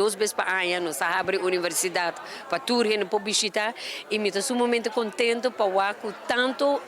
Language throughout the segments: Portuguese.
2 vezes para ano, nós abre a universidade para tour e publicidade, e me estou sumamente contente para que tanto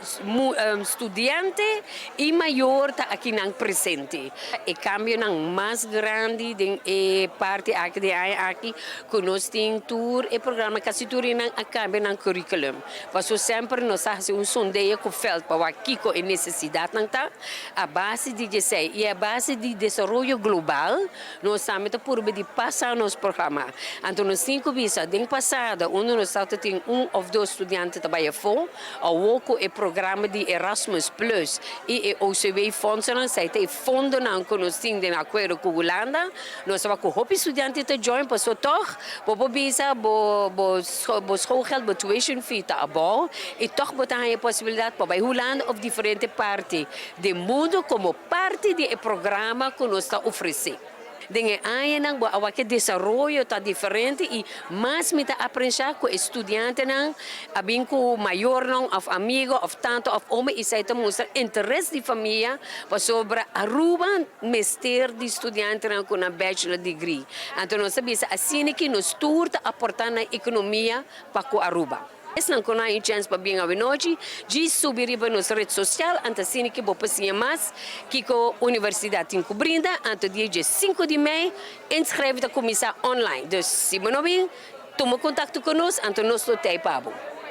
estudante e maior está aqui não presente. E cambio não mais grande de parte aqui de aqui, que nós temos tour e programa que se tour não acaba no currículo. Porque sempre nós fazemos sondeio com o felt para aqui com a necessidade não está, a base de dizer e a base de desenvolvimento global, nós estamos por de passar nos programa. Então, nos 5 meses, do passado, onde nós temos 1 ou 2 estudantes trabalhando fora, o programa de Erasmus Plus e o OCW funciona, se tem fundo não que nós temos de acordo com a Holanda, nós vamos com o estudante de join, para só toch, para visa, para schoolgeld, para tuition fee, tá bom, e toch botar a possibilidade para a Holanda ou diferentes partes do mundo como parte do programa que nós está oferecendo. Dengan aí nang buat awak desenvolvimento está diferente e mais me está aprender com estudante nang abin com maior nang of amigo of tanto of homem e sai mostrar interesse de família para sobre Aruba mestre de estudante nang com a bachelor degree. Então nós sabemos assim que nos turta aportar na economia para com Aruba. Se não tem chance para vir a noite, de subir para nossa rede social, antes assim que vou passar mais, que a universidade tem cobrindo, antes dia 5 de maio, inscreve-te a comissão online. Então, se não vem, toma contato conosco, antes nós não temos